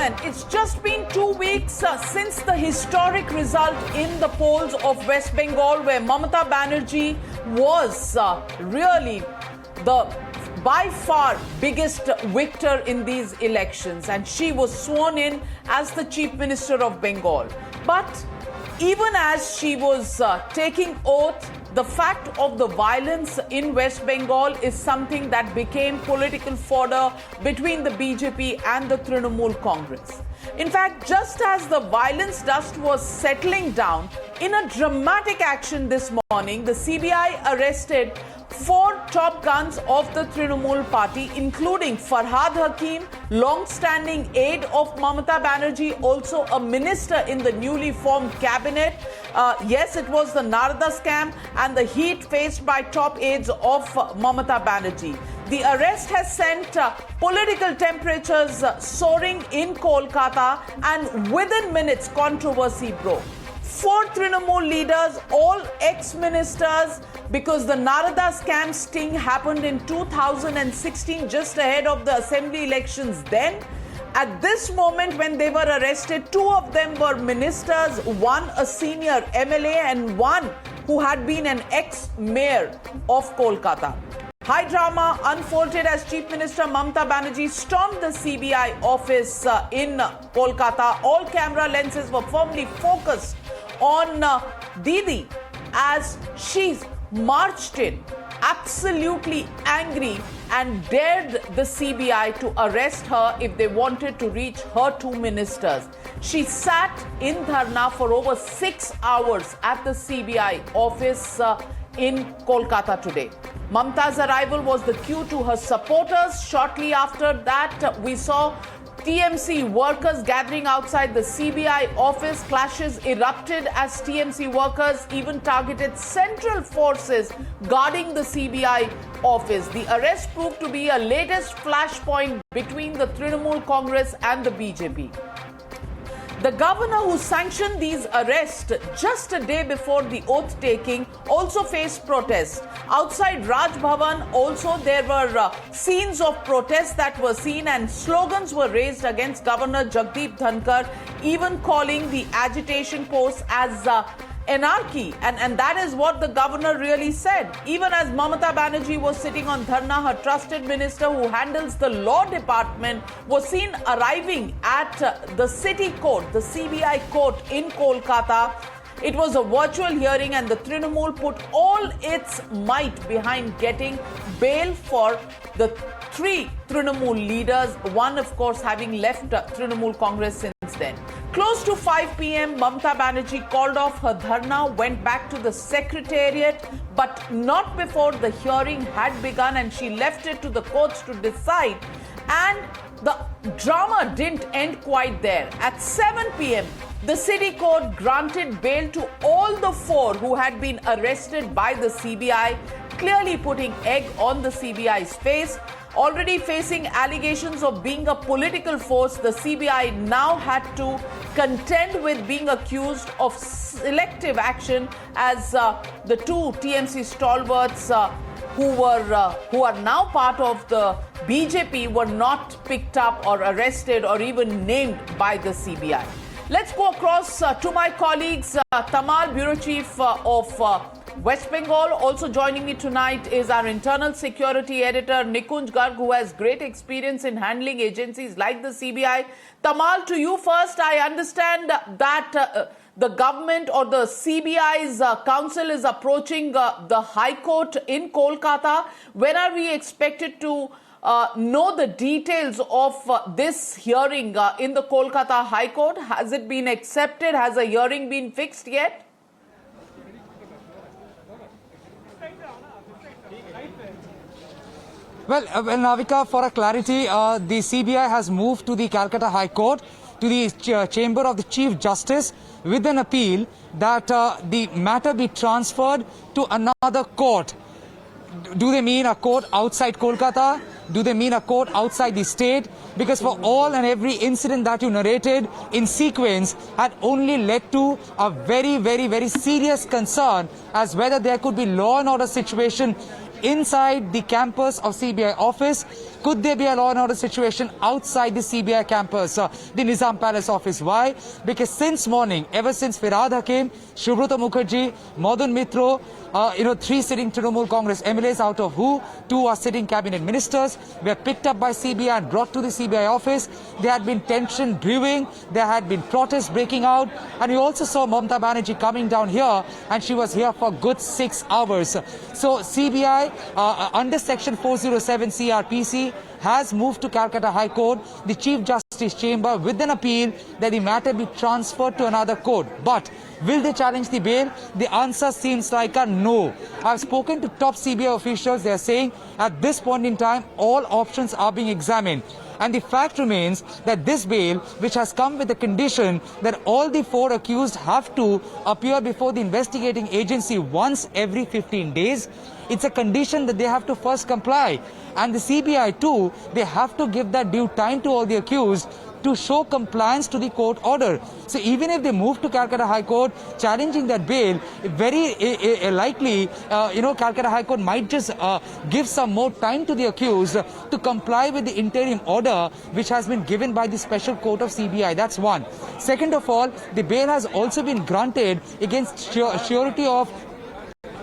Listen, it's just been 2 weeks since the historic result in the polls of West Bengal, where Mamata Banerjee was really the by far biggest victor in these elections, and she was sworn in as the Chief Minister of Bengal. But even as she was taking oath, the fact of the violence in West Bengal is something that became political fodder between the BJP and the Trinamool Congress. In fact, just as the violence dust was settling down, in a dramatic action this morning, the CBI arrested 4 top guns of the Trinamool party, including Farhad Hakim, long-standing aide of Mamata Banerjee, also a minister in the newly formed cabinet. Yes, it was the Narada scam and the heat faced by top aides of Mamata Banerjee. The arrest has sent political temperatures soaring in Kolkata, and within minutes, controversy broke. 4 Trinamool leaders, all ex-ministers, because the Narada scam sting happened in 2016, just ahead of the assembly elections then. At this moment when they were arrested, 2 of them were ministers, 1 a senior MLA and 1 who had been an ex-mayor of Kolkata. High drama unfolded as Chief Minister Mamata Banerjee stormed the CBI office in Kolkata. All camera lenses were firmly focused on Didi as she marched in, absolutely angry, and dared the CBI to arrest her if they wanted to reach her 2 ministers. She sat in dharna for over 6 hours at the CBI office in Kolkata today. Mamata's arrival was the cue to her supporters. Shortly after that, we saw TMC workers gathering outside the CBI office. Clashes erupted as TMC workers even targeted central forces guarding the CBI office. The arrest proved to be a latest flashpoint between the Trinamool Congress and the BJP. The governor who sanctioned these arrests just a day before the oath-taking also faced protests. Outside Raj Bhavan also there were scenes of protests that were seen, and slogans were raised against Governor Jagdeep Dhankar, even calling the agitation post as anarchy, and that is what the governor really said. Even as Mamata Banerjee was sitting on dharna, her trusted minister who handles the law department was seen arriving at the city court, the CBI court in Kolkata. It was a virtual hearing, and the Trinamool put all its might behind getting bail for the 3 Trinamool leaders, one of course having left Trinamool Congress since then. Close to 5 p.m., Mamata Banerjee called off her dharna, went back to the secretariat, but not before the hearing had begun, and she left it to the courts to decide. And the drama didn't end quite there. At 7 p.m., the city court granted bail to all the 4 who had been arrested by the CBI, clearly putting egg on the CBI's face. Already facing allegations of being a political force, the CBI now had to contend with being accused of selective action as the 2 TMC stalwarts who are now part of the BJP were not picked up or arrested or even named by the CBI. Let's go across to my colleagues. Tamal, Bureau Chief of West Bengal. Also joining me tonight is our internal security editor, Nikunj Garg, who has great experience in handling agencies like the CBI. Tamal, to you first. I understand that the government or the CBI's council is approaching the High Court in Kolkata. When are we expected to know the details of this hearing in the Kolkata High Court? Has it been accepted? Has a hearing been fixed yet? Well, Navika, for a clarity, the CBI has moved to the Calcutta High Court, to the chamber of the Chief Justice, with an appeal that the matter be transferred to another court. Do they mean a court outside Kolkata? Do they mean a court outside the state? Because for all and every incident that you narrated in sequence had only led to a very, very, very serious concern as whether there could be law and order situation inside the campus of CBI office? Could there be a law and order situation outside the CBI campus, the Nizam Palace office? Why? Because since morning, ever since Firhad Hakim, Subrata Mukherjee, Madan Mitro, 3 sitting Trinamool Congress MLAs, out of who 2 are sitting cabinet ministers, were picked up by CBI and brought to the CBI office. There had been tension brewing, there had been protests breaking out, and you also saw Mamata Banerjee coming down here, and she was here for a good 6 hours. So CBI, under Section 407 CRPC, has moved to Calcutta High Court, the Chief Justice Chamber, with an appeal that the matter be transferred to another court. But will they challenge the bail? The answer seems like a no. I've spoken to top CBI officials. They are saying at this point in time, all options are being examined. And the fact remains that this bail, which has come with the condition that all the 4 accused have to appear before the investigating agency once every 15 days, it's a condition that they have to first comply. And the CBI too, they have to give that due time to all the accused to show compliance to the court order. So even if they move to Calcutta High Court challenging that bail, very likely, Calcutta High Court might just give some more time to the accused to comply with the interim order which has been given by the Special Court of CBI. That's one. Second of all, the bail has also been granted against surety of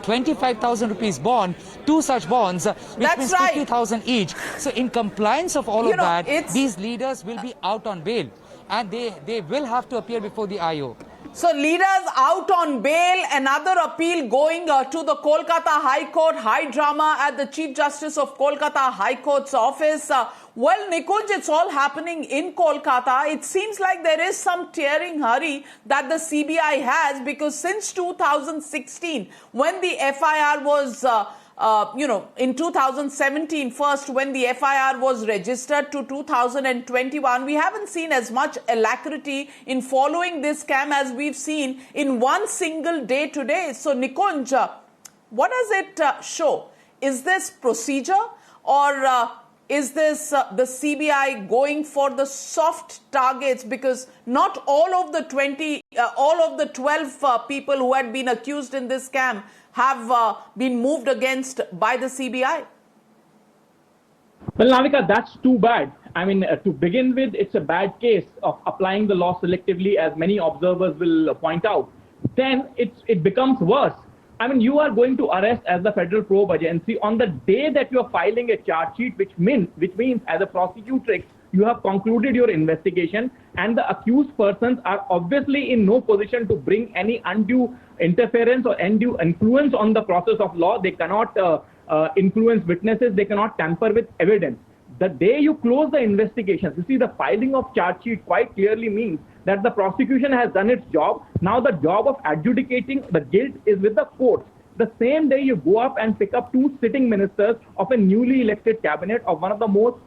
25,000 rupees bond, 2 such bonds, which means 50,000 each. So in compliance of all of that, these leaders will be out on bail, and they will have to appear before the IO. So leaders out on bail, another appeal going to the Kolkata High Court, high drama at the Chief Justice of Kolkata High Court's office. Well, Nikunj, it's all happening in Kolkata. It seems like there is some tearing hurry that the CBI has, because since 2016, when the FIR was in 2017 first, when the FIR was registered, to 2021, we haven't seen as much alacrity in following this scam as we've seen in one single day today. So Nikunj, what does it show? Is this procedure, or is this the CBI going for the soft targets? Because not all of the 12 people who had been accused in this scam have been moved against by the CBI. Well, Navika, that's too bad. I mean, to begin with, it's a bad case of applying the law selectively, as many observers will point out. Then it becomes worse. I mean, you are going to arrest as the Federal Probe Agency on the day that you are filing a charge sheet, which means as a prosecutrix, you have concluded your investigation, and the accused persons are obviously in no position to bring any undue interference or undue influence on the process of law. They cannot influence witnesses. They cannot tamper with evidence. The day you close the investigations, you see, the filing of charge sheet quite clearly means that the prosecution has done its job. Now the job of adjudicating the guilt is with the courts. The same day you go up and pick up 2 sitting ministers of a newly elected cabinet of one of the most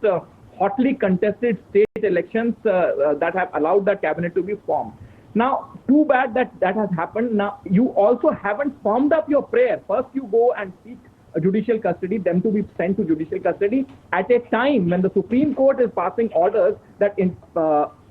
hotly contested state elections that have allowed that cabinet to be formed. Now, too bad that has happened. Now, you also haven't formed up your prayer. First, you go and seek judicial custody, them to be sent to judicial custody at a time when the Supreme Court is passing orders that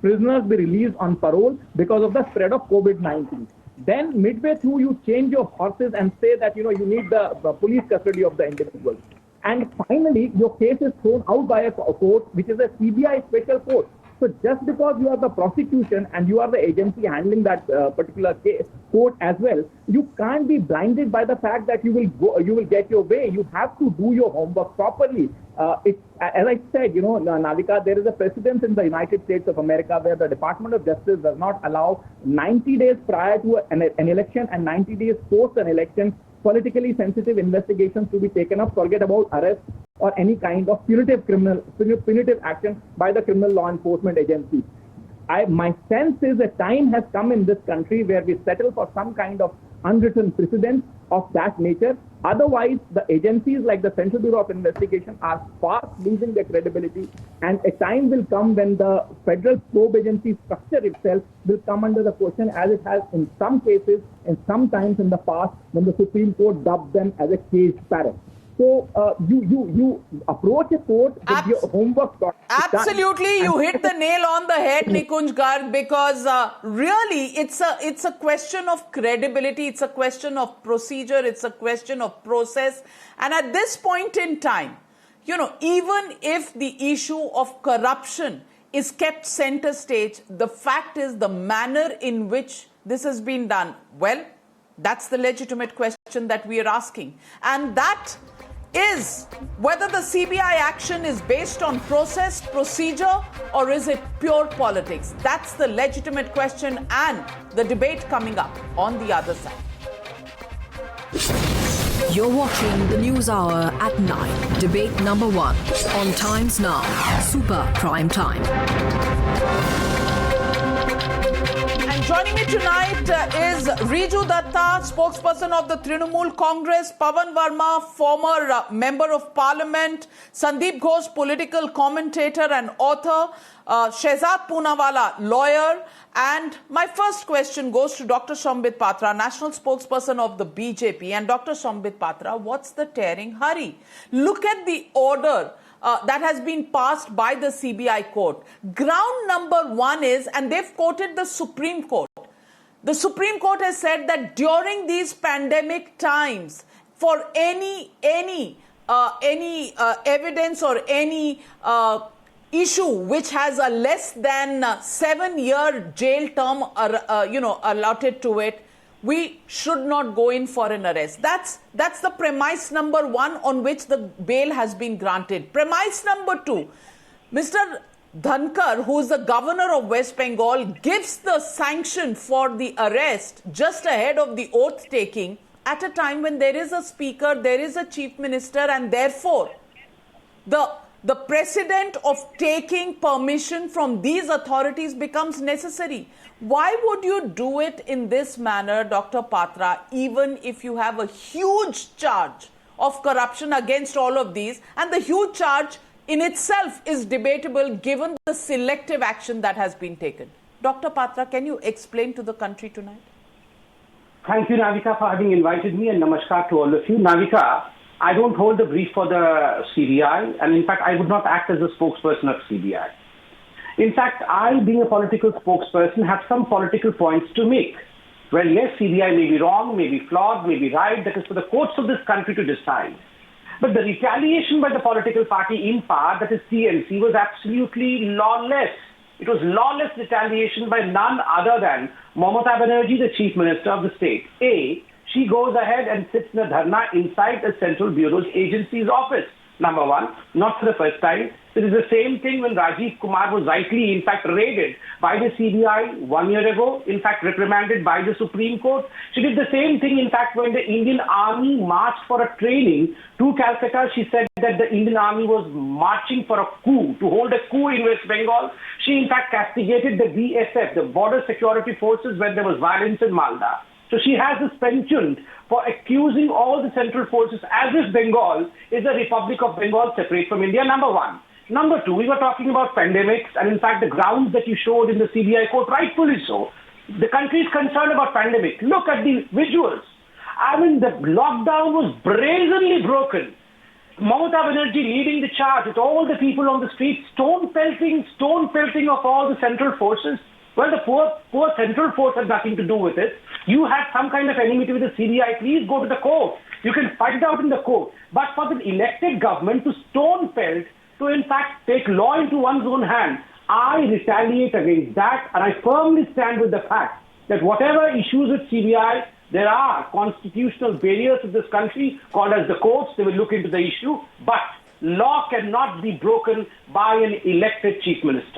prisoners be released on parole because of the spread of COVID-19. Then midway through, you change your horses and say that, you need the police custody of the individual. And finally, your case is thrown out by a court, which is a CBI special court. So just because you are the prosecution and you are the agency handling that particular case, court as well, you can't be blinded by the fact that you will get your way. You have to do your homework properly. As I said, Navika, there is a precedent in the United States of America where the Department of Justice does not allow 90 days prior to an election and 90 days post an election politically sensitive investigations to be taken up. Forget about arrest or any kind of punitive action by the criminal law enforcement agency. My sense is a time has come in this country where we settle for some kind of unwritten precedent of that nature. Otherwise, the agencies like the Central Bureau of Investigation are fast losing their credibility, and a time will come when the federal probe agency structure itself will come under the question, as it has in some cases and sometimes in the past when the Supreme Court dubbed them as a caged parrot. So you approach a court with your homework done. Absolutely, you hit the nail on the head, Nikunj Garg, because really it's a question of credibility, it's a question of procedure, it's a question of process. And at this point in time, even if the issue of corruption is kept center stage, the fact is the manner in which this has been done, well, that's the legitimate question that we are asking. And that is whether the CBI action is based on process, procedure, or is it pure politics? That's the legitimate question and the debate coming up on the other side. You're watching the News Hour at 9. Debate number 1 on Times Now. Super Prime Time. And joining me tonight is Riju Datta, spokesperson of the Trinamool Congress, Pawan Verma, former member of parliament, Sandeep Ghosh, political commentator and author, Shehzad Poonawala, lawyer. And my first question goes to Dr. Sambit Patra, national spokesperson of the BJP. And Dr. Sambit Patra, what's the tearing hurry? Look at the order that has been passed by the CBI court. Ground number 1 is, and they've quoted the Supreme Court. The Supreme Court has said that during these pandemic times, for any evidence or any issue which has a less than 7-year jail term, allotted to it, we should not go in for an arrest. That's the premise number 1 on which the bail has been granted. Premise number 2, Mr. Dhankar, who is the governor of West Bengal, gives the sanction for the arrest just ahead of the oath taking at a time when there is a speaker, there is a chief minister, and therefore the precedent of taking permission from these authorities becomes necessary. Why would you do it in this manner, Dr. Patra, even if you have a huge charge of corruption against all of these, and the huge charge in itself is debatable given the selective action that has been taken? Dr. Patra, can you explain to the country tonight? Thank you, Navika, for having invited me, and namaskar to all of you. Navika, I don't hold the brief for the CBI, and in fact, I would not act as a spokesperson of CBI. In fact, I, being a political spokesperson, have some political points to make. Well, yes, CBI may be wrong, may be flawed, may be right. That is for the courts of this country to decide. But the retaliation by the political party in power, that is TMC, was absolutely lawless. It was lawless retaliation by none other than Mamata Banerjee, the Chief Minister of the state. She goes ahead and sits in a dharna inside a Central Bureau's agency's office. Number 1, not for the first time. It is the same thing when Rajiv Kumar was rightly, in fact, raided by the CBI 1 year ago, in fact, reprimanded by the Supreme Court. She did the same thing, in fact, when the Indian Army marched for a training to Calcutta. She said that the Indian Army was marching for a coup, to hold a coup in West Bengal. She, in fact, castigated the BSF, the Border Security Forces, when there was violence in Malda. So she has this penchant for accusing all the central forces as if Bengal is a Republic of Bengal separate from India, number 1. Number 2, we were talking about pandemics, and in fact the grounds that you showed in the CBI court, rightfully so. The country is concerned about pandemic. Look at the visuals. I mean, the lockdown was brazenly broken. Mamata Banerjee leading the charge with all the people on the streets, stone pelting of all the central forces. Well, the poor central force had nothing to do with it. You had some kind of enmity with the CBI. Please go to the court. You can fight it out in the court. But for the elected government to stone pelt, to in fact take law into one's own hand, I retaliate against that, and I firmly stand with the fact that whatever issues with CBI, there are constitutional barriers to this country called as the courts. They will look into the issue, but law cannot be broken by an elected chief minister.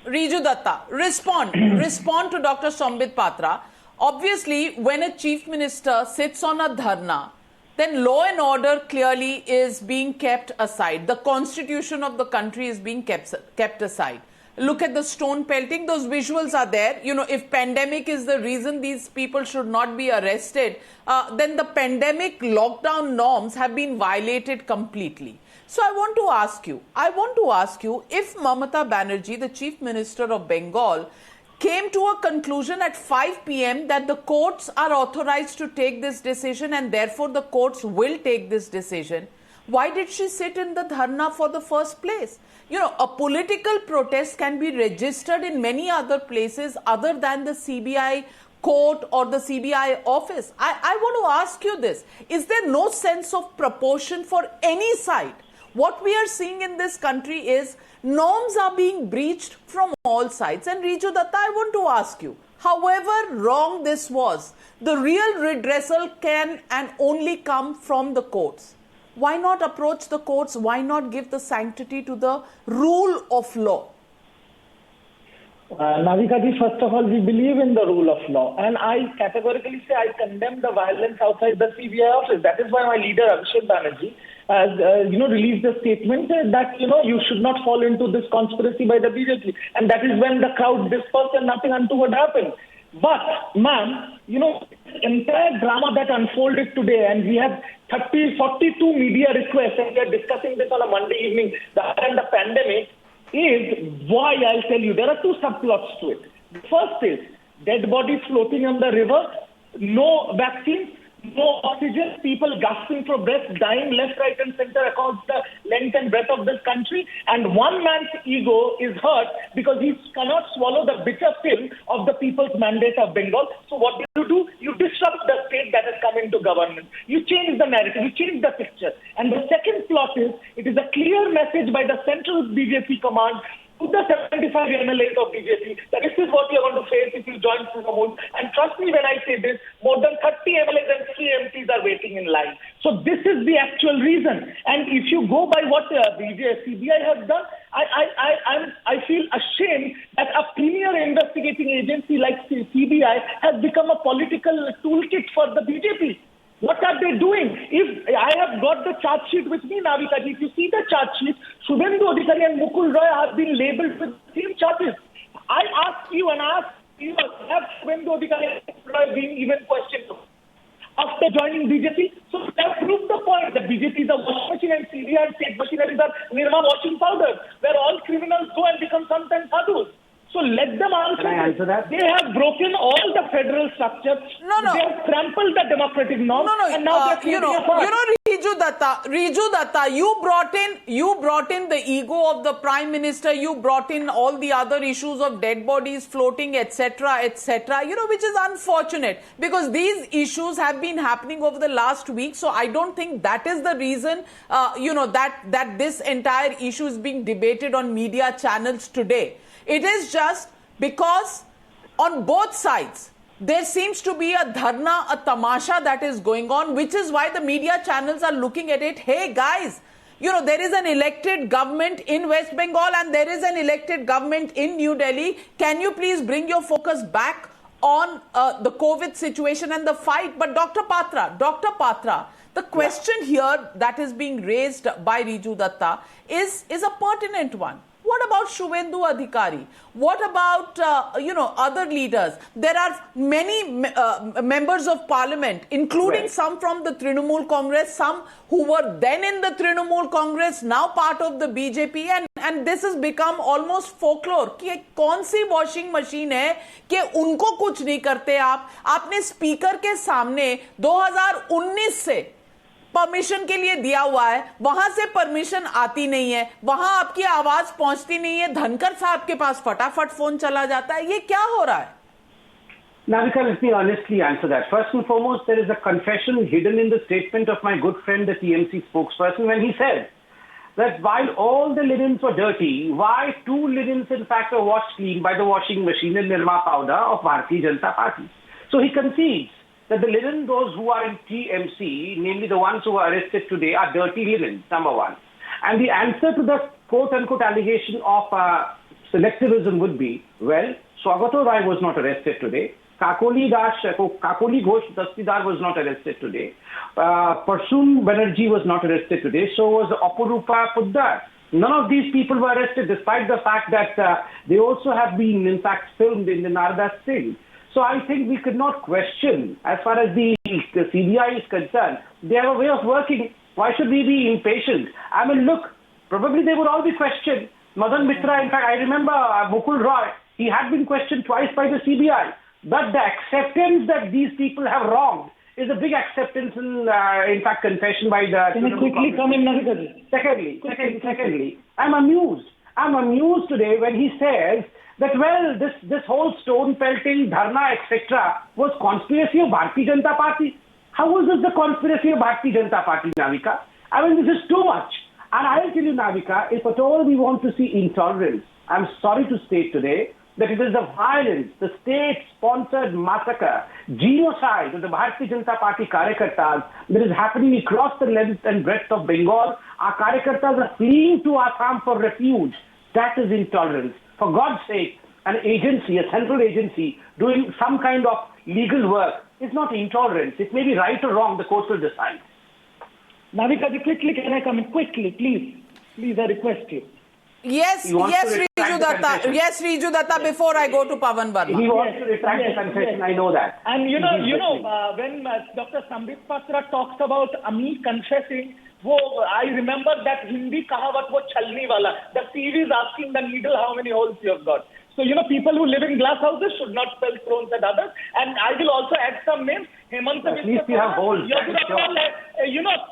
Riju Datta, respond to Dr. Sambit Patra. Obviously, when a chief minister sits on a dharna, then law and order clearly is being kept aside. The constitution of the country is being kept aside. Look at the stone pelting. Those visuals are there. If pandemic is the reason these people should not be arrested, then the pandemic lockdown norms have been violated completely. So I want to ask you, if Mamata Banerjee, the Chief Minister of Bengal, came to a conclusion at 5 p.m. that the courts are authorized to take this decision and therefore the courts will take this decision, why did she sit in the dharna for the first place? You know, a political protest can be registered in many other places other than the CBI court or the CBI office. I want to ask you this. Is there no sense of proportion for any side? What we are seeing in this country is norms are being breached from all sides. And Riju Datta, I want to ask you, however wrong this was, the real redressal can and only come from the courts. Why not approach the courts? Why not give the sanctity to the rule of law? Navika ji, first of all, we believe in the rule of law. And I categorically say I condemn the violence outside the CBI office. That is why my leader, Abhishek Banerjee, has released a statement that, you should not fall into this conspiracy by the BJP. And that is when the crowd dispersed and nothing untoward happened. But, ma'am, this entire drama that unfolded today, and we have 42 media requests, and we are discussing this on a Monday evening, and the pandemic, is why I'll tell you, there are two subplots to it. The first is dead bodies floating on the river, no vaccines, no oxygen, people gasping for breath, dying left, right, and center across the length and breadth of this country. And one man's ego is hurt because he cannot swallow the bitter pill of the people's mandate of Bengal. So what do? You disrupt the state that has come into government. You change the narrative, you change the picture. And the second plot is, it is a clear message by the central BJP command to the 75 MLAs of BJP that this is what you're going to face if you join Trinamool. And trust me when I say this, more than 30 MLAs and 3 MPs are waiting in line. So this is the actual reason. And if you go by what CBI has done, I feel ashamed that a premier investigating agency like CBI has become a political toolkit for the BJP. What are they doing? If I have got the charge sheet with me, Navika ji, if you see the charge sheet, Shubhendu Adhikari and Mukul Roy have been labelled with the same charges. I ask you and ask you, have Shubhendu Adhikari and Mukul Roy been even questioned after joining BJP? So that proves the point that BJP is a washing machine and CBI and state machineries are Nirma washing powder, where all criminals go and become sometimes sadhus. So let them answer. Can I answer that? They have broken all the federal structure. No. They have trampled the democratic norm. And now they're creating a part. Riju Datta, you brought in the ego of the Prime Minister. You brought in all the other issues of dead bodies floating, etc., which is unfortunate because these issues have been happening over the last week. So I don't think that is the reason, that this entire issue is being debated on media channels today. It is just because on both sides, there seems to be a dharna, a tamasha that is going on, which is why the media channels are looking at it. Hey guys, there is an elected government in West Bengal and there is an elected government in New Delhi. Can you please bring your focus back on the COVID situation and the fight? But Dr. Patra, the question here that is being raised by Riju Datta is a pertinent one. What about Shubhendu Adhikari? What about, other leaders? There are many members of parliament, including some from the Trinamool Congress, some who were then in the Trinamool Congress, now part of the BJP, and this has become almost folklore. कि कौन सी washing machine है कि उनको कुछ नहीं करते आप? आपने स्पीकर के सामने 2019 से परमिशन के लिए दिया हुआ है, वहां से परमिशन आती नहीं है, वहां आपकी आवाज पहुंचती नहीं है, धनकर साहब के पास फटाफट फोन चला जाता है. ये क्या हो रहा है? Navika, let me honestly answer that. First and foremost, there is a confession hidden in the statement of my good friend, the TMC spokesperson, when he said that while all the linens were dirty, why two linens in fact were washed clean by the washing machine in Nirma powder of Bharatiya Janata Party. So he concedes that the linen, those who are in TMC, namely the ones who are arrested today, are dirty linen, number one. And the answer to the quote-unquote allegation of selectivism would be, well, Swagato Rai was not arrested today. Kakoli Ghosh Dastidar was not arrested today. Parsoon Banerjee was not arrested today. So was Apurupa Poddar. None of these people were arrested, despite the fact that they also have been, in fact, filmed in the Narada Singh. So I think we could not question, as far as the CBI is concerned, they have a way of working. Why should we be impatient? I mean, look, probably they would all be questioned. Madan Mitra, in fact, I remember Mukul Roy, He had been questioned twice by the CBI. But the acceptance that these people have wronged is a big acceptance in fact, confession by the... Can I quickly come in, Navika ji? Secondly, I'm amused. I'm amused today when he says that, well, this whole stone pelting, dharna, etc. was conspiracy of Bharatiya Janata Party. How was this the conspiracy of Bharatiya Janata Party, Navika? I mean, this is too much. And I'll tell you, Navika, if at all we want to see intolerance, I'm sorry to state today that it is the violence, the state-sponsored massacre, genocide of the Bharatiya Janata Party Karyakartas that is happening across the length and breadth of Bengal. Our Karyakartas are fleeing to Assam for refuge. That is intolerance. For God's sake, an agency, a central agency, doing some kind of legal work is not intolerance. It may be right or wrong, the court will decide. Navika ji, quickly, can I come in? Quickly, please. Please, I request you. Yes, Riju Datta, before I go to Pavan Verma. He wants to retract the confession, I know that. And when Dr. Sambit Patra talks about Ami confessing, I remember that Hindi kahavat wo chalni wala. The TV is asking the needle how many holes you have got. So, people who live in glass houses should not sell stones at others. And I will also add some names. Hemanta Biswa Sarma,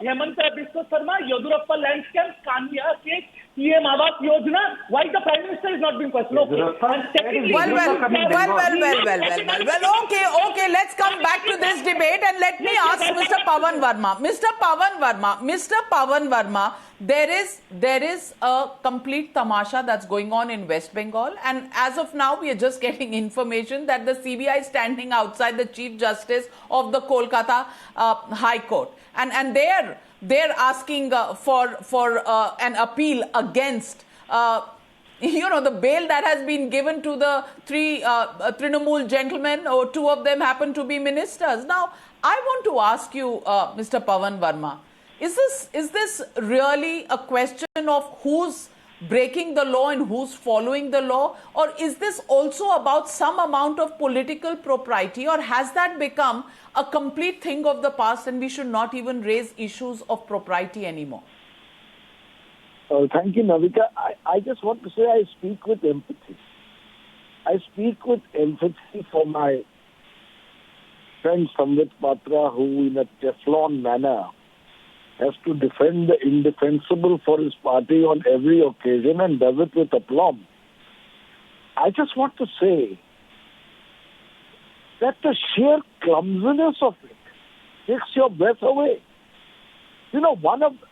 Hemanta Biswa Sarma, Yadurappa land scam, Kanya case, PM Awas Yojana. Why the Prime Minister is not being questioned? Okay. Okay, let's come back to this debate and let me ask Mr. Pavan Verma, there is a complete tamasha that's going on in West Bengal, and as of now we are just getting information that the CBI is standing outside the Chief Justice of the Kolkata High Court, and they're asking for an appeal against the bail that has been given to the three Trinamool gentlemen, or two of them happen to be ministers. Now, I want to ask you, Mr. Pavan Verma, is this really a question of who's breaking the law and who's following the law? Or is this also about some amount of political propriety? Or has that become a complete thing of the past and we should not even raise issues of propriety anymore? Thank you, Navika. I just want to say I speak with empathy. I speak with empathy for my friend Sambit Patra, who in a Teflon manner has to defend the indefensible for his party on every occasion and does it with aplomb. I just want to say that the sheer clumsiness of it takes your breath away.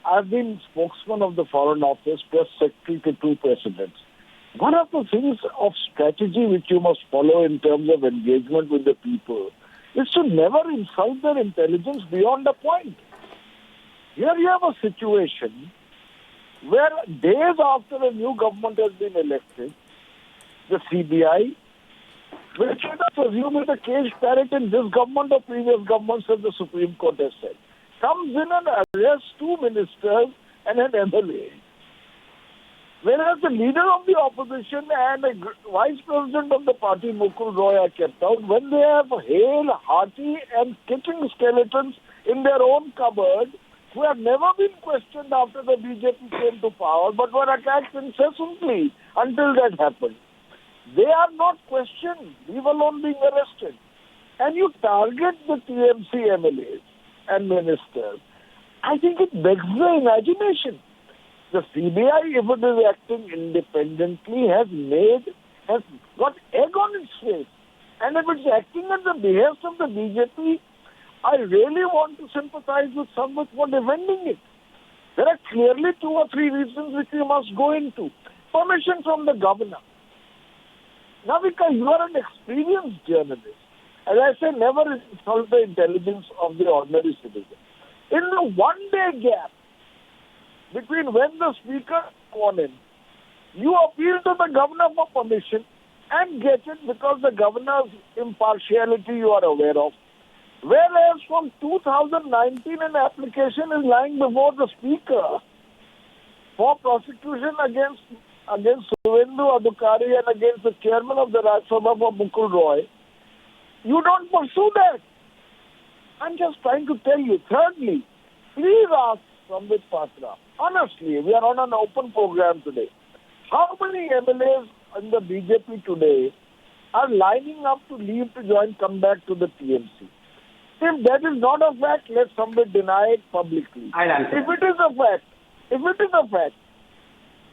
I've been spokesman of the Foreign Office, press secretary to two presidents. One of the things of strategy which you must follow in terms of engagement with the people is to never insult their intelligence beyond a point. Here you have a situation where days after a new government has been elected, the CBI, which let us assume is a caged parrot in this government or previous governments, as the Supreme Court has said, comes in and arrests two ministers and an MLA. Whereas the leader of the opposition and a vice president of the party, Mukul Roy, are kept out when they have hale, hearty and kicking skeletons in their own cupboard who have never been questioned after the BJP came to power but were attacked incessantly until that happened. They are not questioned, leave alone being arrested. And you target the TMC MLAs and ministers. I think it begs the imagination. The CBI, if it is acting independently, has got egg on its face. And if it's acting at the behest of the BJP, I really want to sympathize with Sambit for defending it. There are clearly two or three reasons which we must go into. Permission from the governor. Navika, you are an experienced journalist. As I say, never insult the intelligence of the ordinary citizen. In the one-day gap between when the speaker sworn in, you appeal to the governor for permission and get it because the governor's impartiality you are aware of. Whereas from 2019 an application is lying before the speaker for prosecution against Suvendu Adhikari and against the chairman of the Rajya Sabha for Mukul Roy. You don't pursue that. I'm just trying to tell you. Thirdly, please ask Sambit Patra. Honestly, we are on an open program today. How many MLAs in the BJP today are lining up to leave to join, come back to the TMC. If that is not a fact, let somebody deny it publicly. I'll answer. If it is a fact,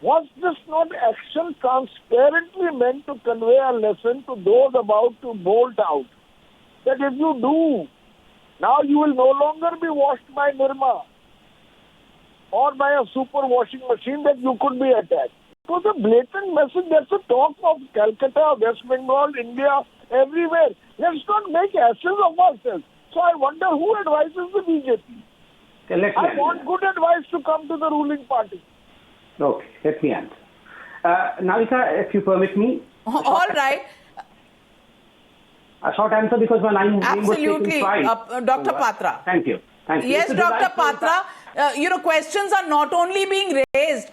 was this not action transparently meant to convey a lesson to those about to bolt out? That if you do, now you will no longer be washed by Nirma or by a super washing machine that you could be attacked. It was a blatant message. That's a talk of Calcutta, West Bengal, India, everywhere. Let's not make asses of ourselves. So I wonder who advises the BJP. Okay, I want good advice to come to the ruling party. Okay, let me answer. Navika, if you permit me. All right. A short answer because my name was Absolutely, taken twice. Dr. Patra. Thank you. Thank you. Yes, It's a Dr. delight to- Patra, questions are not only being raised.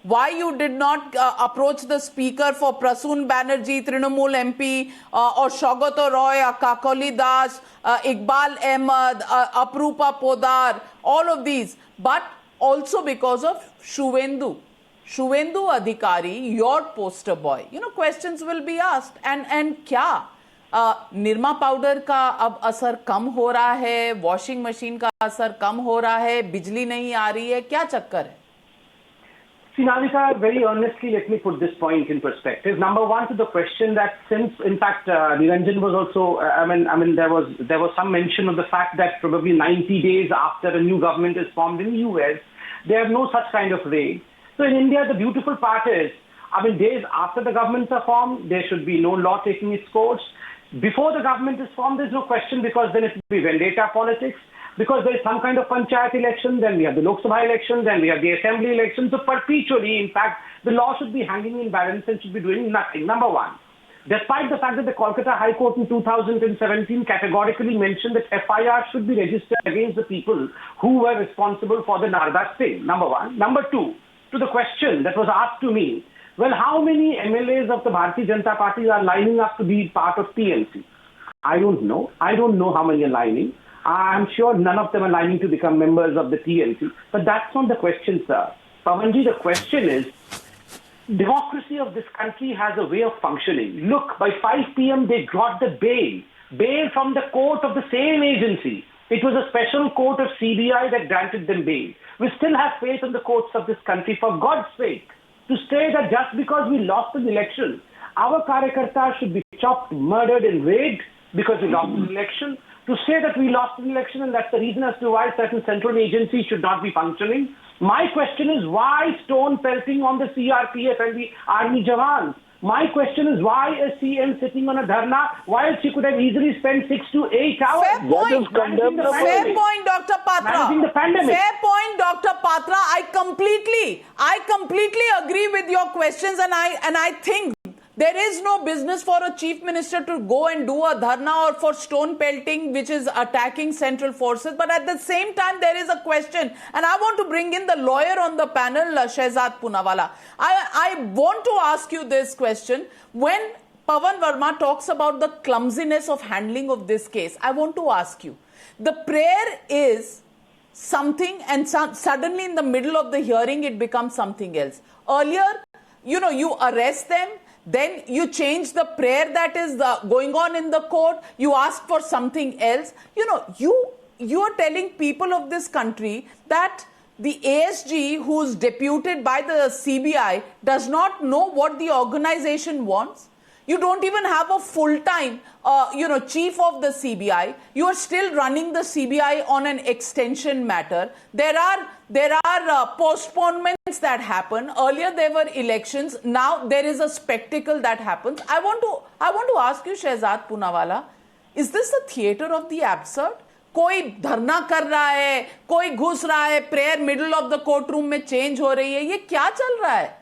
Why you did not approach the speaker for Prasoon Banerjee, Trinamool MP, or Shaugato Roy, Kakoli Das, Iqbal Ahmed, Aprupa Podar, all of these, but also because of Shuvendu Adhikari, your poster boy. Questions will be asked. And क्या Nirma powder का अब असर कम हो रहा है, washing machine का असर कम हो रहा है, बिजली नहीं आ रही है, क्या चक्कर है? See, Navika, very honestly, let me put this point in perspective. Number one, to the question that since, in fact, Niranjan was also, there was some mention of the fact that probably 90 days after a new government is formed in the US, there are no such kind of raid. So in India, the beautiful part is, days after the governments are formed, there should be no law taking its course. Before the government is formed, there's no question because then it will be vendetta politics. Because there is some kind of panchayat election, then we have the Lok Sabha election, then we have the assembly election. So perpetually, in fact, the law should be hanging in balance and should be doing nothing. Number one, despite the fact that the Kolkata High Court in 2017 categorically mentioned that FIR should be registered against the people who were responsible for the Narda sting. Number one. Number two, to the question that was asked to me, well, how many MLAs of the Bharatiya Janata Party are lining up to be part of TMC? I don't know. I don't know how many are lining. I'm sure none of them are lining to become members of the TMC. But that's not the question, sir. Pawanji, the question is, democracy of this country has a way of functioning. Look, by 5 p.m. they got the bail from the court of the same agency. It was a special court of CBI that granted them bail. We still have faith in the courts of this country, for God's sake, to say that just because we lost an election, our Karyakartas should be chopped, murdered and raped because we lost an election. To say that we lost an election and that's the reason as to why certain central agencies should not be functioning. My question is why stone pelting on the CRPF and the army jawans? My question is why is CM sitting on a dharna while she could have easily spent 6 to 8 hours? Fair point, Dr. Patra. Managing the pandemic. Fair point, Dr. Patra. I completely agree with your questions, and I think there is no business for a chief minister to go and do a dharna or for stone pelting, which is attacking central forces. But at the same time, there is a question, and I want to bring in the lawyer on the panel, Shehzad Poonawalla. I want to ask you this question. When Pawan Verma talks about the clumsiness of handling of this case, I want to ask you, the prayer is something, and suddenly in the middle of the hearing, it becomes something else. Earlier, you arrest them, then you change the prayer that is going on in the court. You ask for something else. You are telling people of this country that the ASG, who's deputed by the CBI, does not know what the organization wants. You don't even have a full-time, chief of the CBI. You are still running the CBI on an extension matter. There are postponements that happen. Earlier there were elections. Now there is a spectacle that happens. I want to ask you, Shehzad Poonawalla, is this a theatre of the absurd? कोई धरना कर रहा है, कोई घुस रहा है, prayer middle of the court room में चेंज हो रही है, ये क्या चल रहा है?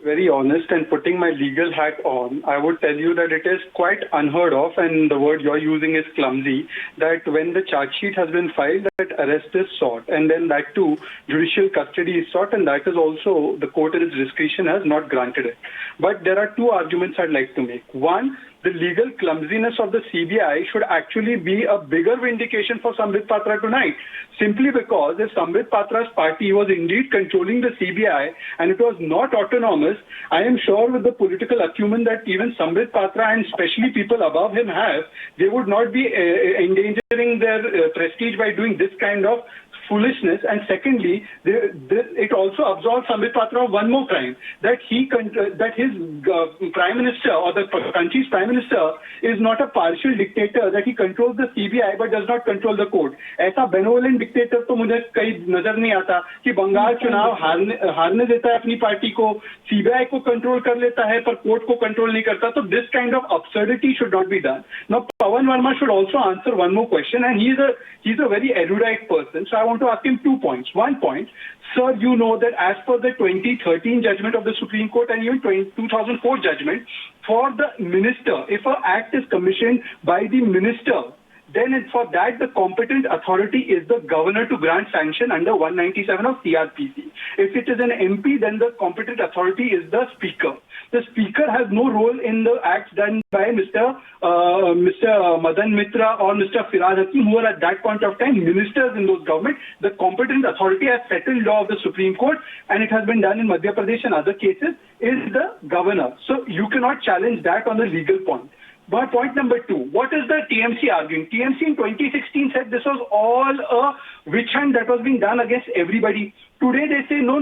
Very honest and putting my legal hat on, I would tell you that it is quite unheard of, and the word you're using is clumsy, that when the charge sheet has been filed, that arrest is sought, and then that too, judicial custody is sought, and that is also, the court in its discretion has not granted it. But there are two arguments I'd like to make. One, the legal clumsiness of the CBI should actually be a bigger vindication for Sambit Patra tonight. Simply because if Sambit Patra's party was indeed controlling the CBI and it was not autonomous, I am sure with the political acumen that even Sambit Patra and especially people above him have, they would not be endangering their prestige by doing this kind of foolishness. And secondly, it also absolves Sambit Patra of one more crime, that his prime minister or the country's prime minister is not a partial dictator, that he controls the CBI but does not control the court. ऐसा benevolent dictator तो मुझे कहीं नजर नहीं आता कि बंगाल चुनाव हारने देता है अपनी पार्टी को, CBI को कंट्रोल कर लेता है पर कोर्ट को कंट्रोल नहीं करता. तो this kind of absurdity should not be done. Now Pawan Verma should also answer one more question, and he's a very erudite person. So I want to ask him 2 points. 1 point, sir, you know that as per the 2013 judgment of the Supreme Court and even 2004 judgment, for the minister, if an act is commissioned by the minister, then for that the competent authority is the governor to grant sanction under 197 of CRPC. If it is an MP, then the competent authority is the speaker. The speaker has no role in the acts done by Mr. Madan Mitra or Mr. Firad Hakim, who were at that point of time ministers in those government. The competent authority as settled law of the Supreme Court, and it has been done in Madhya Pradesh and other cases, is the governor. So you cannot challenge that on the legal point. But point number 2, what is the TMC arguing? TMC in 2016 said this was all a witch hunt that was being done against everybody. Today they say, no,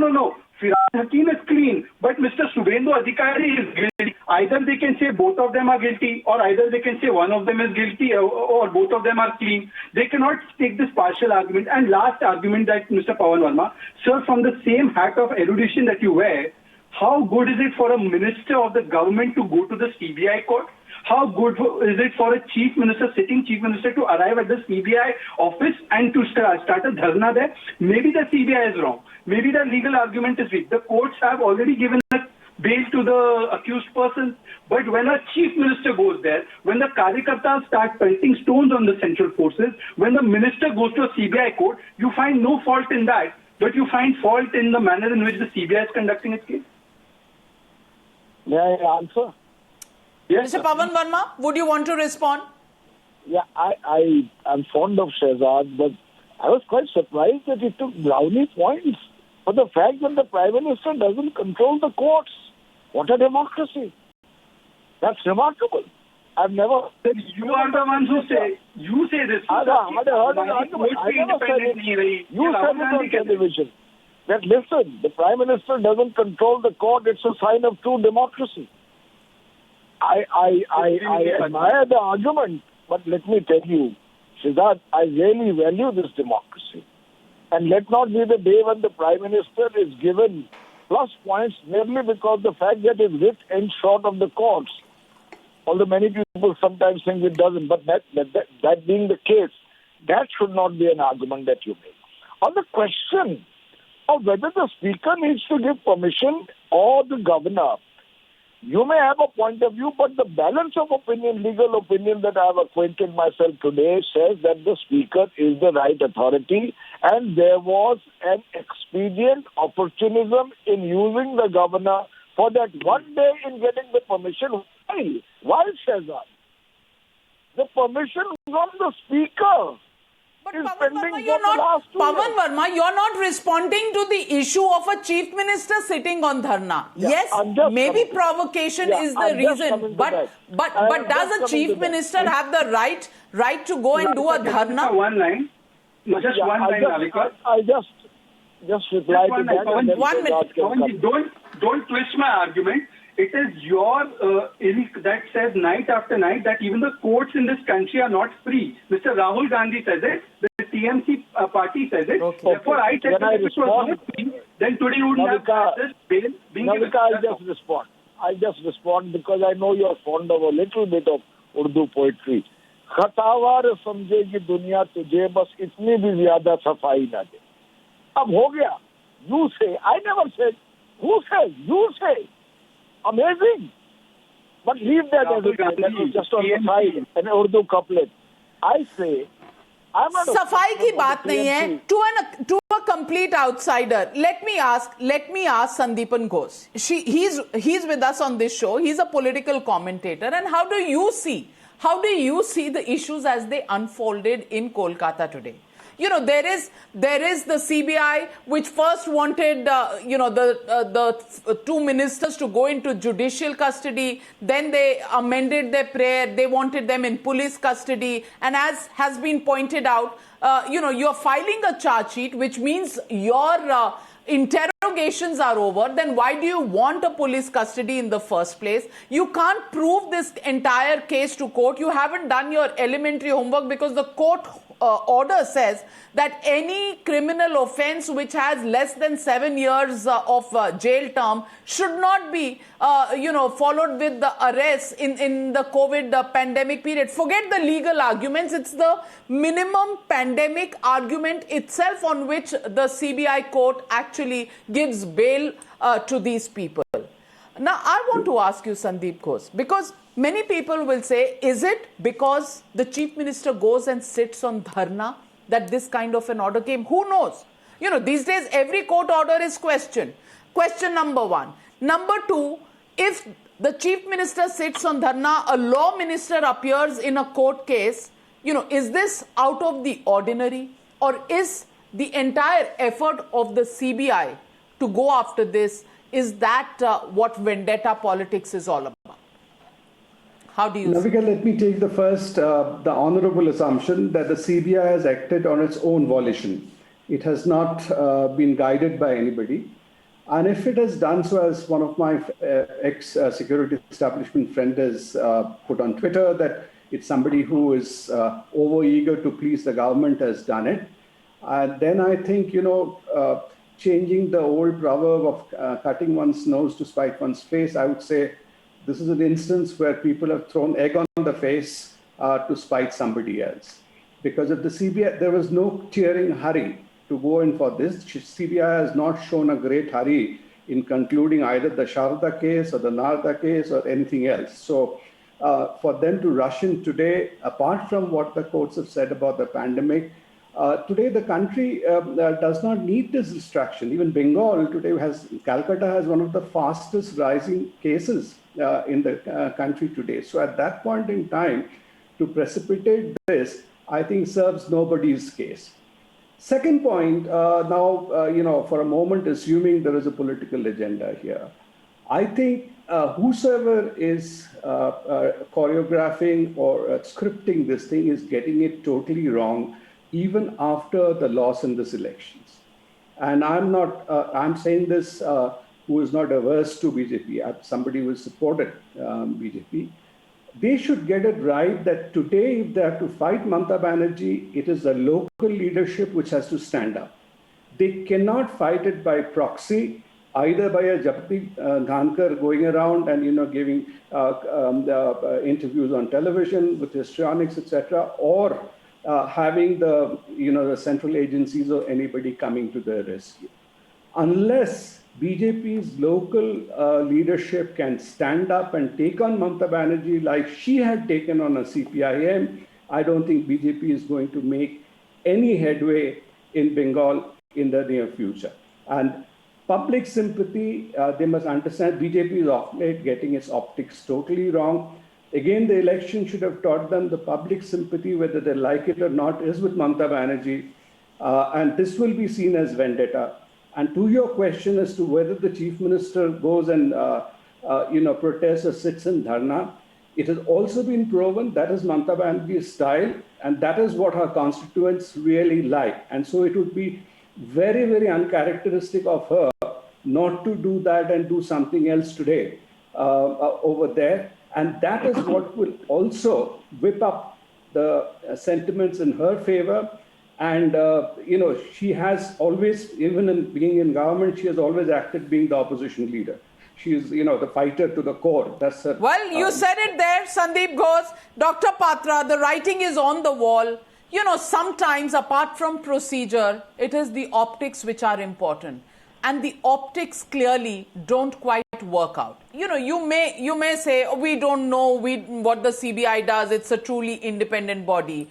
Firad Hakim is clean, but Mr. Subhendu Adhikari is guilty. Either they can say both of them are guilty, or either they can say one of them is guilty, or both of them are clean. They cannot take this partial argument. And last argument that Mr. Pawan Verma, sir, from the same hat of erudition that you wear, how good is it for a minister of the government to go to the CBI court? How good is it for a sitting chief minister to arrive at the CBI office and to start a dharna there? Maybe the CBI is wrong. Maybe the legal argument is weak. The courts have already given a bail to the accused person. But when a chief minister goes there, when the Karyakartas start pelting stones on the central forces, when the minister goes to a CBI court, you find no fault in that, but you find fault in the manner in which the CBI is conducting its case. May I answer? Yes, Mr. Pawan Verma, would you want to respond? Yeah, I am fond of Shehzad, but I was quite surprised that he took brownie points for the fact that the Prime Minister doesn't control the courts. What a democracy. That's remarkable. I've never... You are the ones who say, you say this. I never said it. You said it on television. That listen, the Prime Minister doesn't control the court, it's a sign of true democracy. I admire the argument, but let me tell you, Shehzad, I really value this democracy. And let not be the day when the Prime Minister is given plus points merely because the fact that his writ ends short of the courts. Although many people sometimes think it doesn't, but that being the case, that should not be an argument that you make. On the question of whether the Speaker needs to give permission or the Governor, you may have a point of view, but the balance of opinion, legal opinion that I have acquainted myself today says that the Speaker is the right authority and there was an expedient opportunism in using the Governor for that one day in getting the permission. Why, Shehzad? The permission from the Speaker. But Pawan Verma, you're not responding to the issue of a chief minister sitting on dharna. Yeah, yes, maybe provocation is the reason, but does a chief minister have the right to go and do a dharna? One line. Just one line, Nalika. I just reply to that. 1 minute. Don't twist my argument. It is your that says night after night that even the courts in this country are not free. Mr. Rahul Gandhi says it. The TMC party says it. Okay. Therefore, I said that if it was not free, then today you wouldn't have this bail being given. I'll just respond because I know you're fond of a little bit of Urdu poetry. खतावार समझेगी दुनिया तुझे बस इतनी भी ज्यादा सफाई ना दे. अब हो गया. You say. I never said. Who says? You say. Amazing. But leave that as it is. That was just on the side. An Urdu couplet. I say, I'm not... सफाई की बात नहीं है. To a a complete outsider. Let me ask Sandeepan Ghosh. He's with us on this show. He's a political commentator. And how do you see the issues as they unfolded in Kolkata today? You know, there is the CBI, which first wanted, the two ministers to go into judicial custody. Then they amended their prayer. They wanted them in police custody. And as has been pointed out, you're filing a charge sheet, which means your interrogations are over. Then why do you want a police custody in the first place? You can't prove this entire case to court. You haven't done your elementary homework, because the court order says that any criminal offense which has less than 7 years of jail term should not be, followed with the arrest in the COVID pandemic period. Forget the legal arguments. It's the minimum pandemic argument itself on which the CBI court actually gives bail to these people. Now, I want to ask you, Sandeep Ghosh, because many people will say, is it because the Chief Minister goes and sits on dharna that this kind of an order came? Who knows? You know, these days every court order is questioned. Question number one. Number two, if the Chief Minister sits on dharna, a law minister appears in a court case, is this out of the ordinary? Or is the entire effort of the CBI to go after this, is that what vendetta politics is all about? How do you Navika, let me take the honorable assumption that the CBI has acted on its own volition. It has not been guided by anybody. And if it has done so, as one of my ex-security establishment friends has put on Twitter, that it's somebody who is over-eager to please the government has done it, then I think, changing the old proverb of cutting one's nose to spite one's face, I would say this is an instance where people have thrown egg on the face to spite somebody else. Because of the CBI, there was no tearing hurry to go in for this. CBI has not shown a great hurry in concluding either the Sharda case or the Narda case or anything else. So for them to rush in today, apart from what the courts have said about the pandemic, today the country does not need this distraction. Even Bengal today Calcutta has one of the fastest rising cases in the country today. So at that point in time, to precipitate this, I think serves nobody's case. Second point, for a moment, assuming there is a political agenda here, I think whosoever is choreographing or scripting this thing is getting it totally wrong, even after the loss in this elections. And I'm saying this who is not averse to BJP, somebody who has supported BJP. They should get it right that today, if they have to fight Mamata Banerjee, it is the local leadership which has to stand up. They cannot fight it by proxy, either by a Japati Dhankar going around and giving interviews on television with histrionics, etc., or having the central agencies or anybody coming to their rescue. Unless BJP's local leadership can stand up and take on Mamata Banerjee like she had taken on a CPIM, I don't think BJP is going to make any headway in Bengal in the near future. And public sympathy, they must understand BJP is of late getting its optics totally wrong. Again, the election should have taught them the public sympathy, whether they like it or not, is with Mamata Banerjee. And this will be seen as vendetta. And to your question as to whether the Chief Minister goes and protests or sits in dharna, it has also been proven that is Mamata Banerjee's style, and that is what her constituents really like. And so it would be very, very uncharacteristic of her not to do that and do something else today over there. And that is what will also whip up the sentiments in her favor. And, she has always, even in being in government, she has always acted being the opposition leader. She is, the fighter to the core. That's her. Well, you said it there, Sandeep Ghosh. Dr. Patra, the writing is on the wall. Sometimes apart from procedure, it is the optics which are important. And the optics clearly don't quite work out. You may say, we don't know what the CBI does. It's a truly independent body.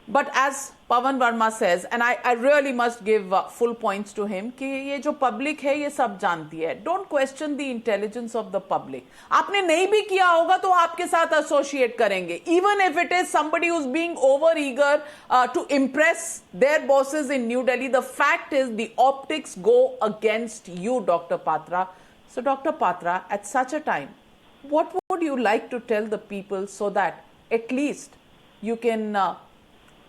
But as Pawan Verma says, and I really must give full points to him, कि ये जो public है ये सब जानती है. Don't question the intelligence of the public. आपने नहीं भी किया होगा तो आपके साथ associate करेंगे. Even if it is somebody who's being over eager to impress their bosses in New Delhi, the fact is the optics go against you, Dr. Patra. So Dr. Patra, at such a time, what would you like to tell the people so that at least you can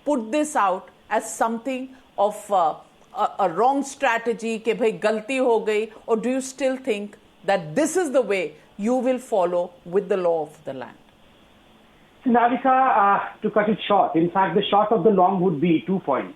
put this out as something of a wrong strategy, कि भाई गलती हो गई, or do you still think that this is the way you will follow with the law of the land? Navika, to cut it short, in fact, the short of the long would be 2 points.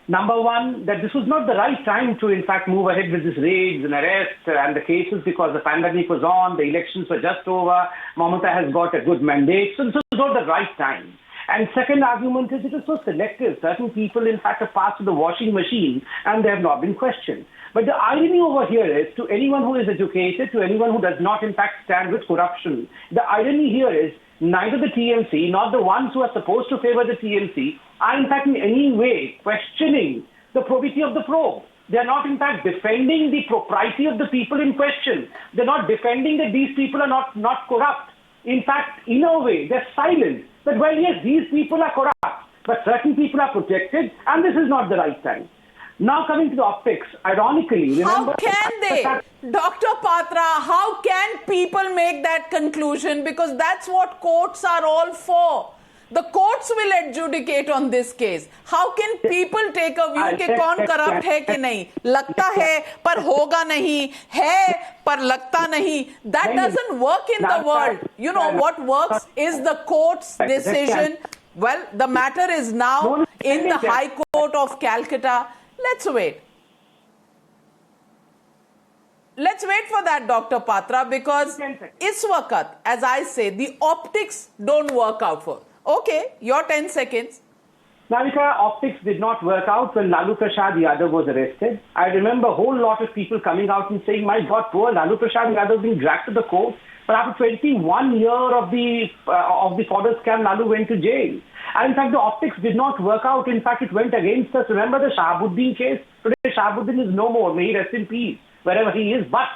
Number one, that this was not the right time to, in fact, move ahead with these raids and arrests and the cases because the pandemic was on, the elections were just over, Mamata has got a good mandate, so this was not the right time. And second argument is it is so selective. Certain people, in fact, are passed to the washing machine and they have not been questioned. But the irony over here is, to anyone who is educated, to anyone who does not, in fact, stand with corruption, the irony here is neither the TMC nor the ones who are supposed to favor the TMC are, in fact, in any way questioning the probity of the probe. They are not, in fact, defending the propriety of the people in question. They're not defending that these people are not corrupt. In fact, in a way, they're silent. But, well, yes, these people are corrupt, but certain people are protected, and this is not the right time. Now, coming to the optics, ironically, remember... How can they? Dr. Patra, how can people make that conclusion? Because that's what courts are all for. The courts will adjudicate on this case. How can people take a view कि कौन corrupt है कि नहीं? लगता है पर होगा नहीं, है पर लगता नहीं. That doesn't work in the world. You know, what works is the court's decision. Well, the matter is now in the High Court of Calcutta. Let's wait. Let's wait for that, Dr. Patra, because इस वक्त, as I say, the optics don't work out for. Okay, your 10 seconds. Navika, optics did not work out when Lalu Prasad Yadav was arrested. I remember a whole lot of people coming out and saying, my God, poor Lalu Prasad Yadav being dragged to the court. But after 21 years of the fodder scam, Lalu went to jail. And in fact, the optics did not work out. In fact, it went against us. Remember the Shahabuddin case? Today, Shahabuddin is no more. May he rest in peace, wherever he is. But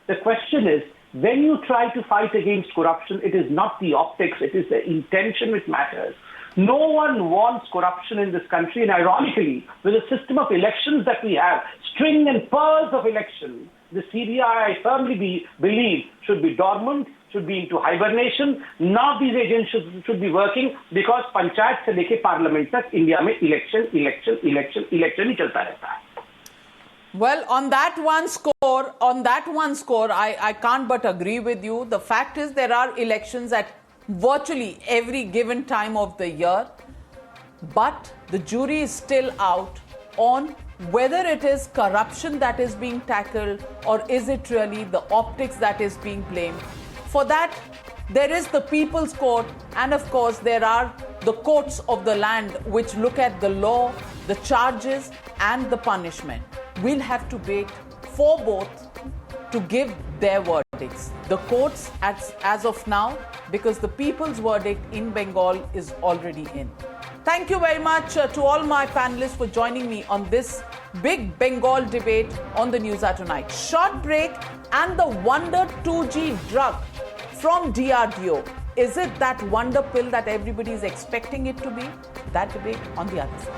the question is, when you try to fight against corruption, it is not the optics, it is the intention which matters. No one wants corruption in this country, and ironically, with the system of elections that we have, string and pearls of elections, the CBI, I firmly believe, should be dormant, should be into hibernation. Now these agents should be working, because panchayat se leke parliament tak India mein election ही चलता रहता है. Well, on that one score, I can't but agree with you. The fact is there are elections at virtually every given time of the year, but the jury is still out on whether it is corruption that is being tackled or is it really the optics that is being blamed. For that, there is the People's Court, and of course there are the courts of the land which look at the law, the charges and the punishment. We'll have to wait for both to give their verdicts. The courts as of now, because the people's verdict in Bengal is already in. Thank you very much to all my panelists for joining me on this big Bengal debate on the News Hour Tonight. Short break, and the Wonder 2G drug from DRDO. Is it that wonder pill that everybody is expecting it to be? That debate on the other side.